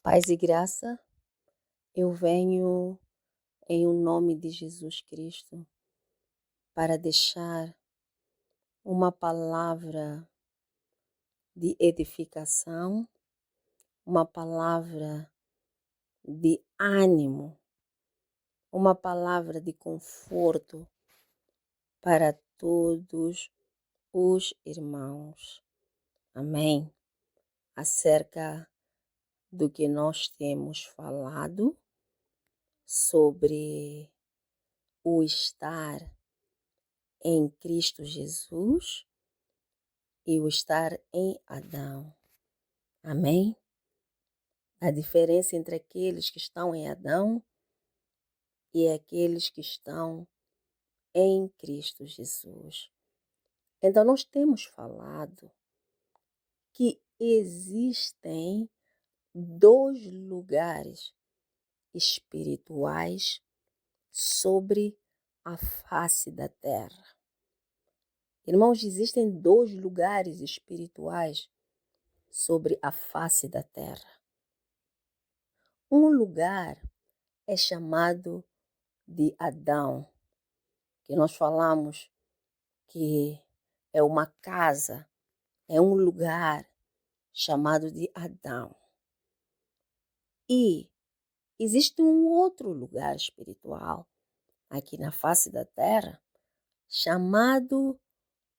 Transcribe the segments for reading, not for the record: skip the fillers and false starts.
Paz e graça, eu venho em o nome de Jesus Cristo para deixar uma palavra de edificação, uma palavra de ânimo, uma palavra de conforto para todos os irmãos. Amém? Acerca do que nós temos falado sobre o estar em Cristo Jesus e o estar em Adão. Amém? A diferença entre aqueles que estão em Adão e aqueles que estão em Cristo Jesus. Então, nós temos falado que existem dois lugares espirituais sobre a face da terra. Irmãos, existem dois lugares espirituais sobre a face da terra. Um lugar é chamado de Adão, que nós falamos que é uma casa, é um lugar chamado de Adão. E existe um outro lugar espiritual aqui na face da terra, chamado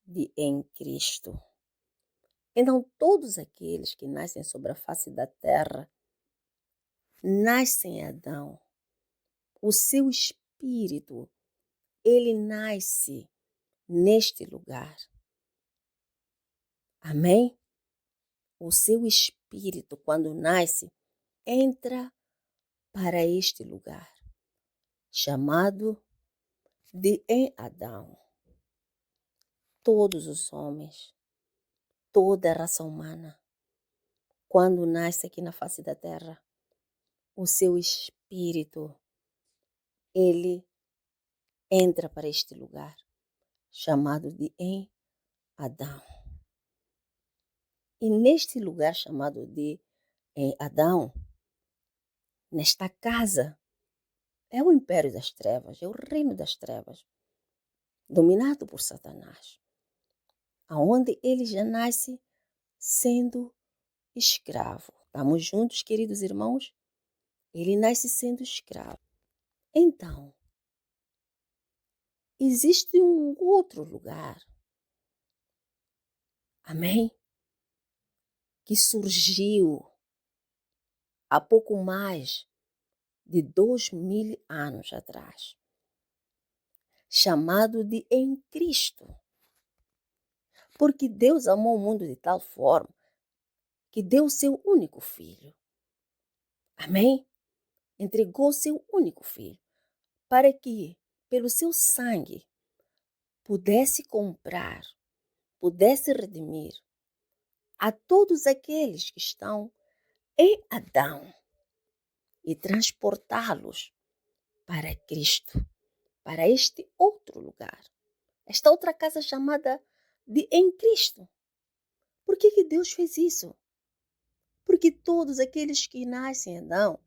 de em Cristo. Então, todos aqueles que nascem sobre a face da terra, nascem em Adão. O seu espírito, ele nasce neste lugar. Amém? O seu espírito, quando nasce, entra para este lugar, chamado de em Adão. Todos os homens, toda a raça humana, quando nasce aqui na face da terra, o seu espírito, ele entra para este lugar, chamado de em Adão. E neste lugar chamado de em Adão, nesta casa, é o império das trevas, é o reino das trevas, dominado por Satanás, aonde ele já nasce sendo escravo. Estamos juntos, queridos irmãos? Ele nasce sendo escravo. Então, existe um outro lugar, amém? Que surgiu há pouco mais de 2000 anos atrás, chamado de em Cristo. Porque Deus amou o mundo de tal forma que deu o seu único filho. Amém? Entregou o seu único filho para que, pelo seu sangue, pudesse comprar, pudesse redimir a todos aqueles que estão em Adão e transportá-los para Cristo, para este outro lugar, esta outra casa chamada de em Cristo. Por que Deus fez isso? Porque todos aqueles que nascem em Adão,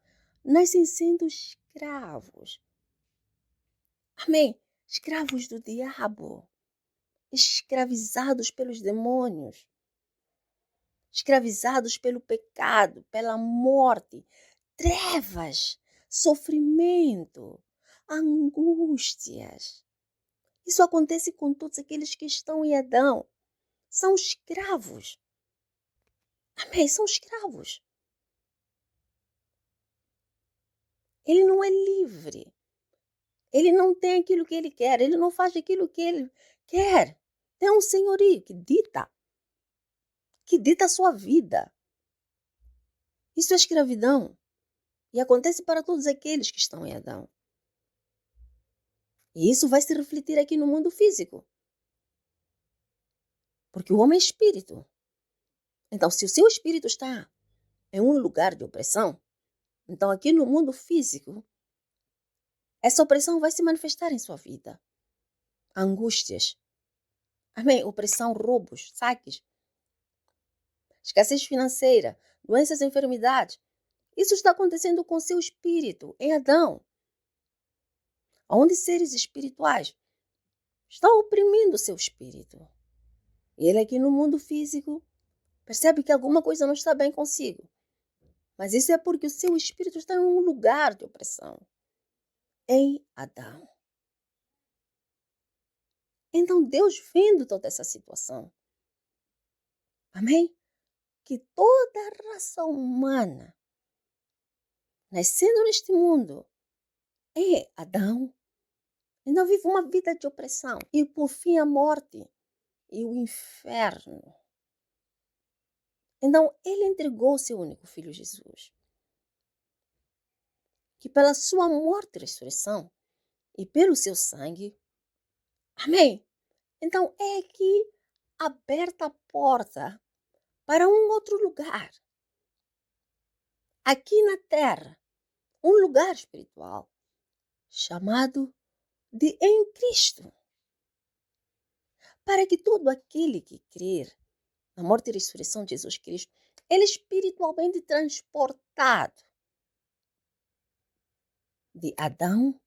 nascem sendo escravos. Amém? Escravos do diabo, escravizados pelos demônios, escravizados pelo pecado, pela morte, trevas, sofrimento, angústias. Isso acontece com todos aqueles que estão em Adão. São escravos. Amém? São escravos. Ele não é livre. Ele não tem aquilo que ele quer. Ele não faz aquilo que ele quer. Tem um senhorio que dita a sua vida. Isso é escravidão. E acontece para todos aqueles que estão em Adão. E isso vai se refletir aqui no mundo físico. Porque o homem é espírito. Então, se o seu espírito está em um lugar de opressão, então aqui no mundo físico, essa opressão vai se manifestar em sua vida. Angústias. Amém? Opressão, roubos, saques, escassez financeira, doenças e enfermidades. Isso está acontecendo com seu espírito, em Adão, onde seres espirituais estão oprimindo seu espírito. Ele aqui no mundo físico percebe que alguma coisa não está bem consigo. Mas isso é porque o seu espírito está em um lugar de opressão, em Adão. Então Deus vendo toda essa situação, amém? Que toda a raça humana, nascendo neste mundo, é Adão, ainda vive uma vida de opressão. E por fim a morte e o inferno. Então ele entregou seu único filho Jesus, que pela sua morte e ressurreição, e pelo seu sangue, amém? Então é que aberta a porta para um outro lugar. Aqui na terra, um lugar espiritual chamado de em Cristo. Para que todo aquele que crer na morte e ressurreição de Jesus Cristo, ele é espiritualmente transportado de Adão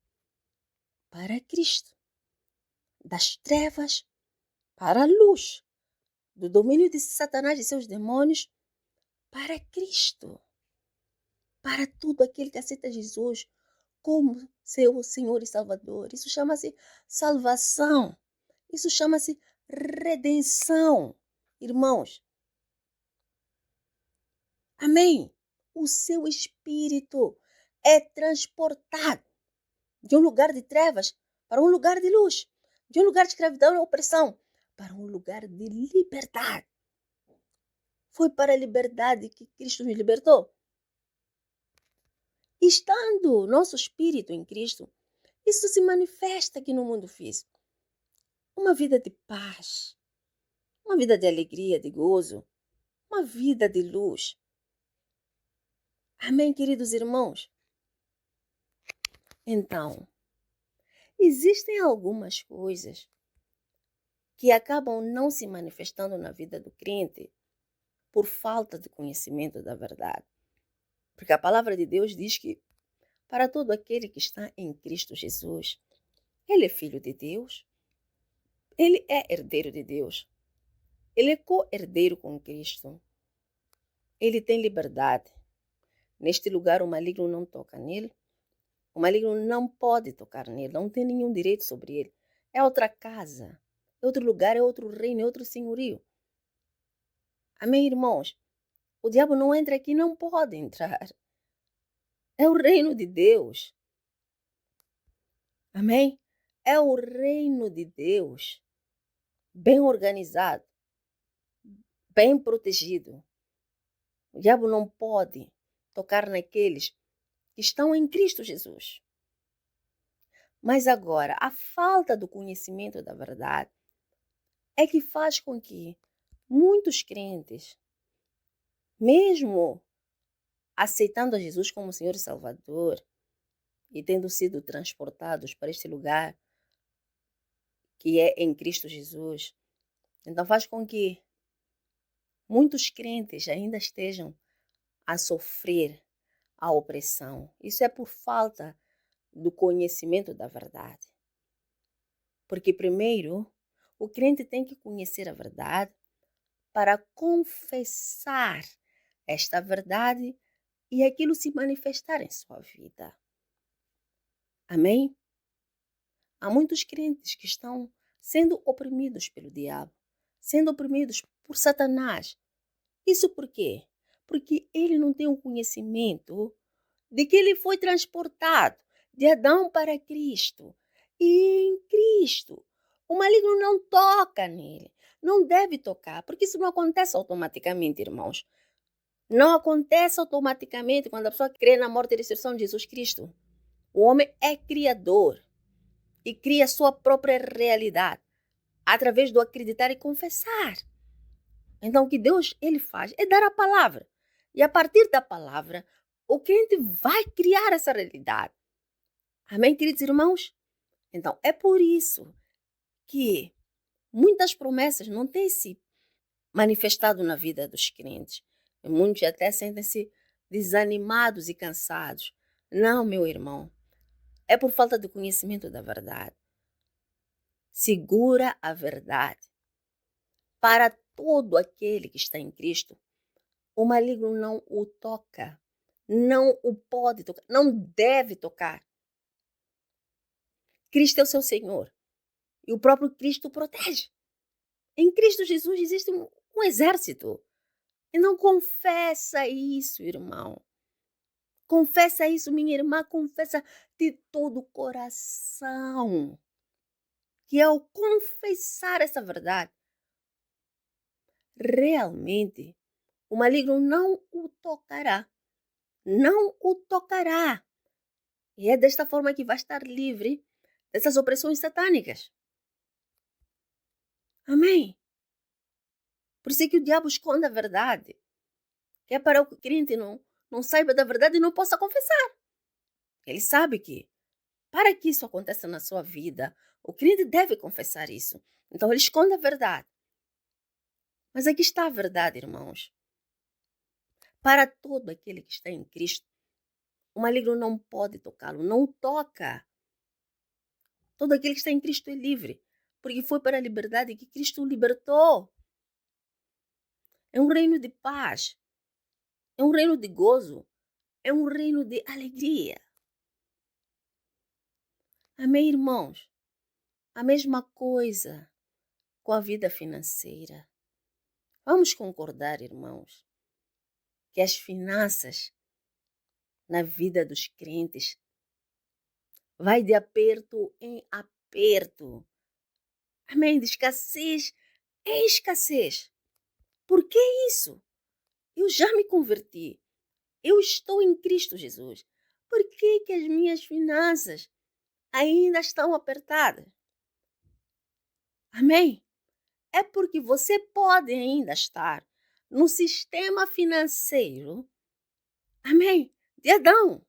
para Cristo, das trevas para a luz, do domínio de Satanás e seus demônios para Cristo, para todo aquele que aceita Jesus como seu Senhor e Salvador. Isso chama-se salvação, isso chama-se redenção, irmãos. Amém? O seu espírito é transportado de um lugar de trevas para um lugar de luz, de um lugar de escravidão e opressão para um lugar de liberdade. Foi para a liberdade que Cristo nos libertou. Estando nosso espírito em Cristo, isso se manifesta aqui no mundo físico. Uma vida de paz, uma vida de alegria, de gozo, uma vida de luz. Amém, queridos irmãos? Então, existem algumas coisas que acabam não se manifestando na vida do crente por falta de conhecimento da verdade. Porque a palavra de Deus diz que para todo aquele que está em Cristo Jesus, ele é filho de Deus, ele é herdeiro de Deus, ele é co-herdeiro com Cristo, ele tem liberdade. Neste lugar o maligno não toca nele, o maligno não pode tocar nele, não tem nenhum direito sobre ele. É outra casa, é outro lugar, é outro reino, é outro senhorio. Amém, irmãos? O diabo não entra aqui, não pode entrar. É o reino de Deus. Amém? É o reino de Deus, bem organizado, bem protegido. O diabo não pode tocar naqueles que estão em Cristo Jesus. Mas agora, a falta do conhecimento da verdade é que faz com que muitos crentes, mesmo aceitando a Jesus como Senhor e Salvador e tendo sido transportados para este lugar que é em Cristo Jesus, então faz com que muitos crentes ainda estejam a sofrer a opressão. Isso é por falta do conhecimento da verdade. Porque primeiro, o crente tem que conhecer a verdade para confessar esta verdade e aquilo se manifestar em sua vida. Amém? Há muitos crentes que estão sendo oprimidos pelo diabo, sendo oprimidos por Satanás. Isso por quê? Porque ele não tem o conhecimento de que ele foi transportado de Adão para Cristo. E em Cristo, o maligno não toca nele. Não deve tocar, porque isso não acontece automaticamente, irmãos. Não acontece automaticamente quando a pessoa crê na morte e ressurreição de Jesus Cristo. O homem é criador e cria a sua própria realidade através do acreditar e confessar. Então, o que Deus ele faz é dar a palavra. E a partir da palavra, o crente vai criar essa realidade. Amém, queridos irmãos? Então, é por isso que muitas promessas não têm se manifestado na vida dos crentes. E muitos até sentem-se desanimados e cansados. Não, meu irmão, é por falta de conhecimento da verdade. Segura a verdade. Para todo aquele que está em Cristo, o maligno não o toca, não o pode tocar, não deve tocar. Cristo é o seu Senhor e o próprio Cristo o protege. Em Cristo Jesus existe um exército. E não confessa isso, irmão. Confessa isso, minha irmã, confessa de todo o coração. Que ao confessar essa verdade, realmente o maligno não o tocará. Não o tocará. E é desta forma que vai estar livre dessas opressões satânicas. Amém? Por isso é que o diabo esconde a verdade. Que é para o crente não saiba da verdade e não possa confessar. Ele sabe que, para que isso aconteça na sua vida, o crente deve confessar isso. Então ele esconde a verdade. Mas aqui está a verdade, irmãos. Para todo aquele que está em Cristo, o maligno não pode tocá-lo, não o toca. Todo aquele que está em Cristo é livre, porque foi para a liberdade que Cristo o libertou. É um reino de paz, é um reino de gozo, é um reino de alegria. Amém, irmãos? A mesma coisa com a vida financeira. Vamos concordar, irmãos, que as finanças na vida dos crentes vai de aperto em aperto. Amém? De escassez em escassez. Por que isso? Eu já me converti. Eu estou em Cristo Jesus. Por que que as minhas finanças ainda estão apertadas? Amém? É porque você pode ainda estar no sistema financeiro, amém, de Adão,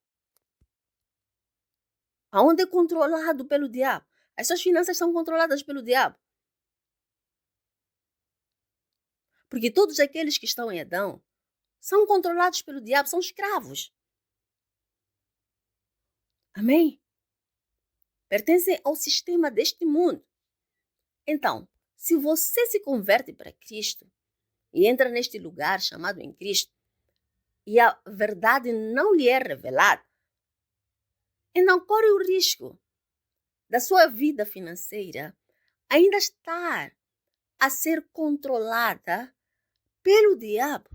aonde é controlado pelo diabo. As suas finanças são controladas pelo diabo. Porque todos aqueles que estão em Adão são controlados pelo diabo, são escravos. Amém? Pertencem ao sistema deste mundo. Então, se você se converte para Cristo e entra neste lugar chamado em Cristo, e a verdade não lhe é revelada, então corre o risco da sua vida financeira ainda estar a ser controlada pelo diabo.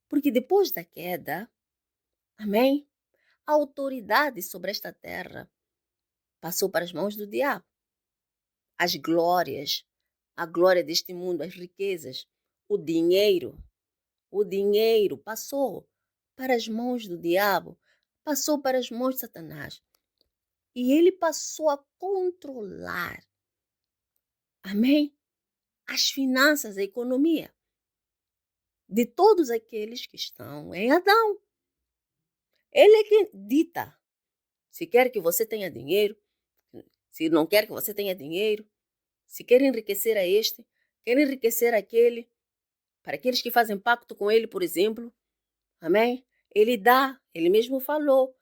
Porque depois da queda, amém, a autoridade sobre esta terra passou para as mãos do diabo. As glórias, a glória deste mundo, as riquezas, o dinheiro passou para as mãos do diabo, passou para as mãos de Satanás. E ele passou a controlar, amém, as finanças, a economia de todos aqueles que estão em Adão. Ele é quem dita se quer que você tenha dinheiro, se não quer que você tenha dinheiro, se quer enriquecer a este, quer enriquecer aquele, para aqueles que fazem pacto com ele, por exemplo. Amém? Ele dá, ele mesmo falou.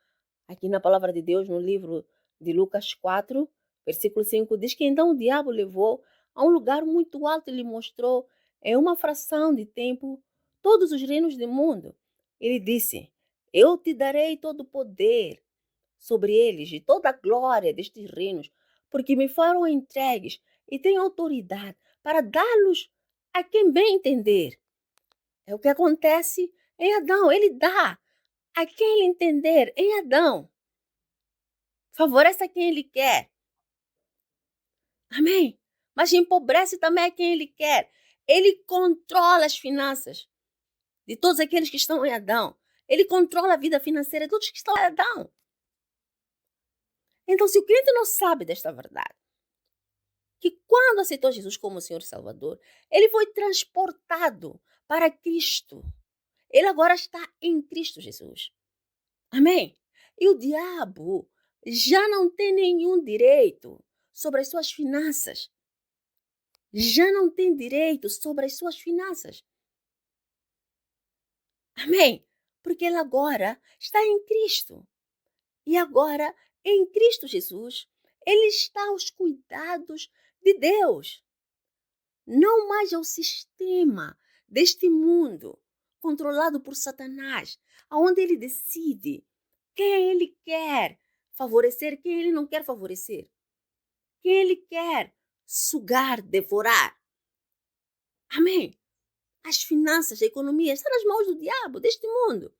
Aqui na palavra de Deus, no livro de Lucas 4, versículo 5, diz que então o diabo levou a um lugar muito alto e lhe mostrou, em uma fração de tempo, todos os reinos do mundo. Ele disse, eu te darei todo o poder sobre eles e toda a glória destes reinos, porque me foram entregues e tenho autoridade para dá-los a quem bem entender. É o que acontece em Adão, ele dá a quem ele entender em Adão. Favorece a quem ele quer. Amém? Mas empobrece também a quem ele quer. Ele controla as finanças de todos aqueles que estão em Adão. Ele controla a vida financeira de todos que estão em Adão. Então, se o crente não sabe desta verdade, que quando aceitou Jesus como Senhor e Salvador, ele foi transportado para Cristo. Ele agora está em Cristo Jesus. Amém? E o diabo já não tem nenhum direito sobre as suas finanças. Já não tem direito sobre as suas finanças. Amém? Porque ele agora está em Cristo. E agora, em Cristo Jesus, ele está aos cuidados de Deus. Não mais ao sistema deste mundo, controlado por Satanás, onde ele decide quem ele quer favorecer, quem ele não quer favorecer, quem ele quer sugar, devorar. Amém? As finanças, a economia estão nas mãos do diabo, deste mundo.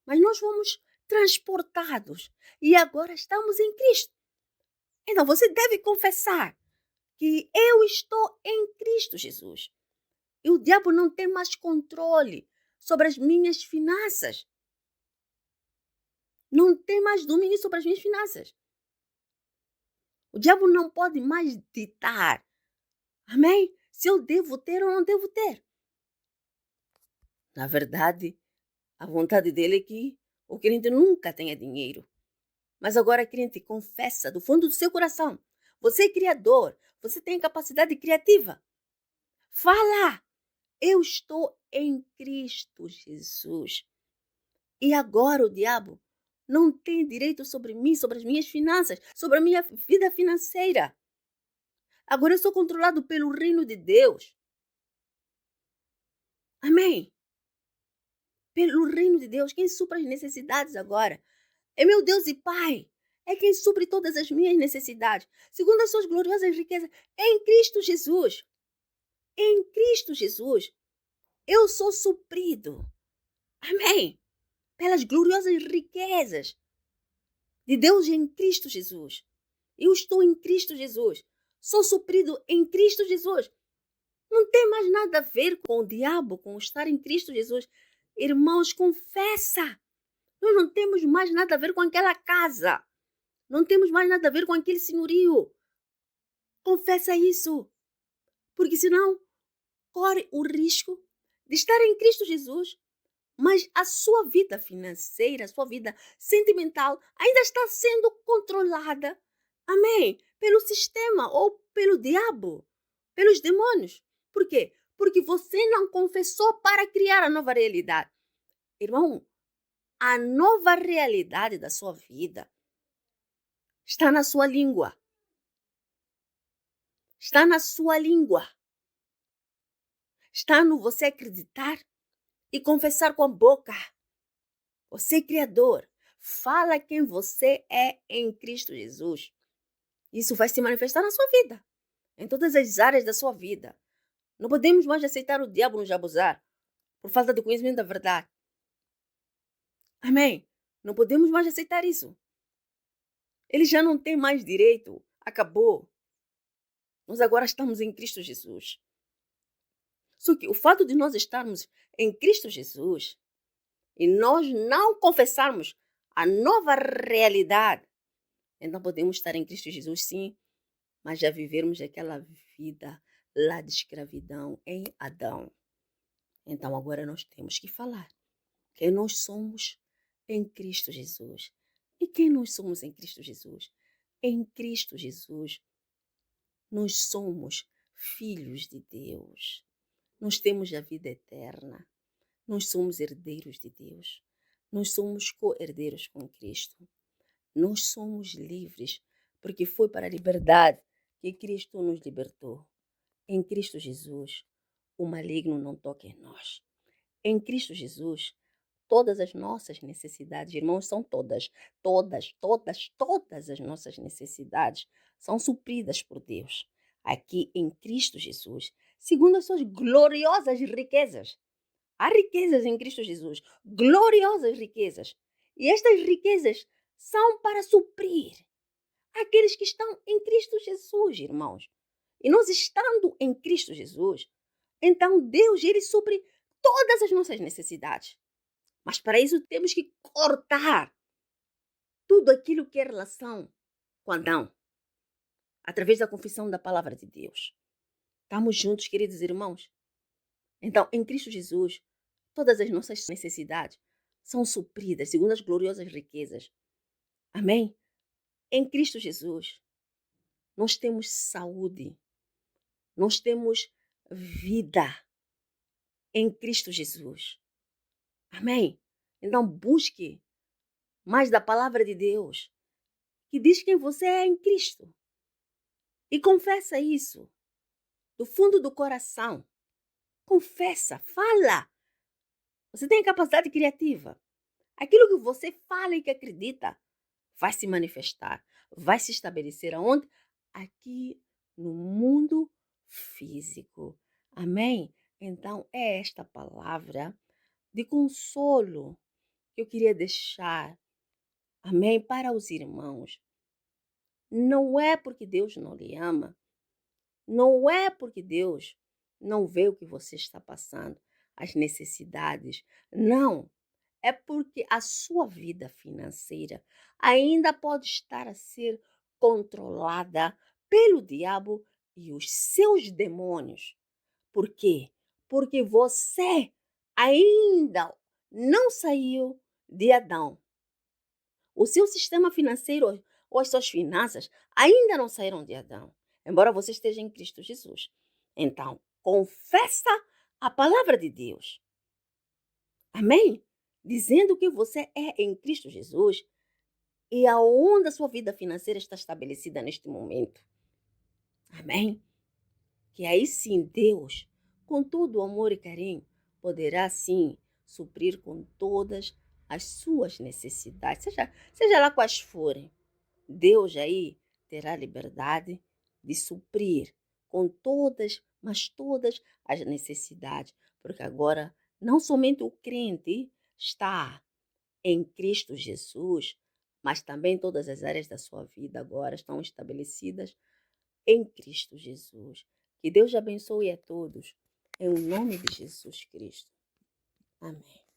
Mas nós fomos transportados e agora estamos em Cristo. Então você deve confessar que eu estou em Cristo Jesus. E o diabo não tem mais controle sobre as minhas finanças. Não tem mais domínio sobre as minhas finanças. O diabo não pode mais ditar. Amém? Se eu devo ter ou não devo ter. Na verdade, a vontade dele é que o crente nunca tenha dinheiro. Mas agora, crente, confessa do fundo do seu coração. Você é criador. Você tem capacidade criativa. Fala! Eu estou em Cristo Jesus. E agora o diabo não tem direito sobre mim, sobre as minhas finanças, sobre a minha vida financeira. Agora eu sou controlado pelo reino de Deus. Amém? Pelo reino de Deus. Quem supra as necessidades agora é meu Deus e Pai. É quem supre todas as minhas necessidades, segundo as suas gloriosas riquezas, em Cristo Jesus. Em Cristo Jesus, eu sou suprido. Amém? Pelas gloriosas riquezas de Deus em Cristo Jesus. Eu estou em Cristo Jesus. Sou suprido em Cristo Jesus. Não tem mais nada a ver com o diabo, com estar em Cristo Jesus. Irmãos, confessa. Nós não temos mais nada a ver com aquela casa. Não temos mais nada a ver com aquele senhorio. Confessa isso. Porque senão, corre o risco de estar em Cristo Jesus, mas a sua vida financeira, a sua vida sentimental ainda está sendo controlada, amém, pelo sistema ou pelo diabo, pelos demônios. Por quê? Porque você não confessou para criar a nova realidade. Irmão, a nova realidade da sua vida está na sua língua. Está na sua língua. Está no você acreditar e confessar com a boca. Você é criador. Fala quem você é em Cristo Jesus. Isso vai se manifestar na sua vida, em todas as áreas da sua vida. Não podemos mais aceitar o diabo nos abusar por falta de conhecimento da verdade. Amém? Não podemos mais aceitar isso. Ele já não tem mais direito. Acabou. Nós agora estamos em Cristo Jesus. Só que o fato de nós estarmos em Cristo Jesus e nós não confessarmos a nova realidade, então podemos estar em Cristo Jesus, sim, mas já vivermos aquela vida lá de escravidão em Adão. Então agora nós temos que falar quem nós somos em Cristo Jesus. E quem nós somos em Cristo Jesus? Em Cristo Jesus, nós somos filhos de Deus. Nós temos a vida eterna. Nós somos herdeiros de Deus. Nós somos co-herdeiros com Cristo. Nós somos livres, porque foi para a liberdade que Cristo nos libertou. Em Cristo Jesus, o maligno não toca em nós. Em Cristo Jesus, todas as nossas necessidades, irmãos, são todas as nossas necessidades são supridas por Deus. Aqui em Cristo Jesus, segundo as suas gloriosas riquezas. Há riquezas em Cristo Jesus, gloriosas riquezas. E estas riquezas são para suprir aqueles que estão em Cristo Jesus, irmãos. E nós estando em Cristo Jesus, então Deus, ele supre todas as nossas necessidades. Mas para isso temos que cortar tudo aquilo que é relação com Adão, através da confissão da palavra de Deus. Estamos juntos, queridos irmãos? Então, em Cristo Jesus, todas as nossas necessidades são supridas segundo as gloriosas riquezas. Amém? Em Cristo Jesus, nós temos saúde, nós temos vida em Cristo Jesus. Amém? Então busque mais da palavra de Deus, que diz quem você é em Cristo. E confessa isso do fundo do coração. Confessa, fala. Você tem capacidade criativa. Aquilo que você fala e que acredita vai se manifestar, vai se estabelecer aonde? Aqui no mundo físico. Amém? Então, é esta palavra de consolo que eu queria deixar, amém, para os irmãos. Não é porque Deus não lhe ama, não é porque Deus não vê o que você está passando, as necessidades. Não. É porque a sua vida financeira ainda pode estar a ser controlada pelo diabo e os seus demônios. Por quê? Porque você ainda não saiu de Adão. O seu sistema financeiro ou as suas finanças ainda não saíram de Adão, embora você esteja em Cristo Jesus. Então, confessa a palavra de Deus. Amém? Dizendo que você é em Cristo Jesus e aonde a sua vida financeira está estabelecida neste momento. Amém? Que aí sim Deus, com todo o amor e carinho, poderá sim suprir com todas as suas necessidades, seja lá quais forem. Deus aí terá liberdade de suprir com todas, mas todas as necessidades, porque agora não somente o crente está em Cristo Jesus, mas também todas as áreas da sua vida agora estão estabelecidas em Cristo Jesus. Que Deus abençoe a todos, em nome de Jesus Cristo. Amém.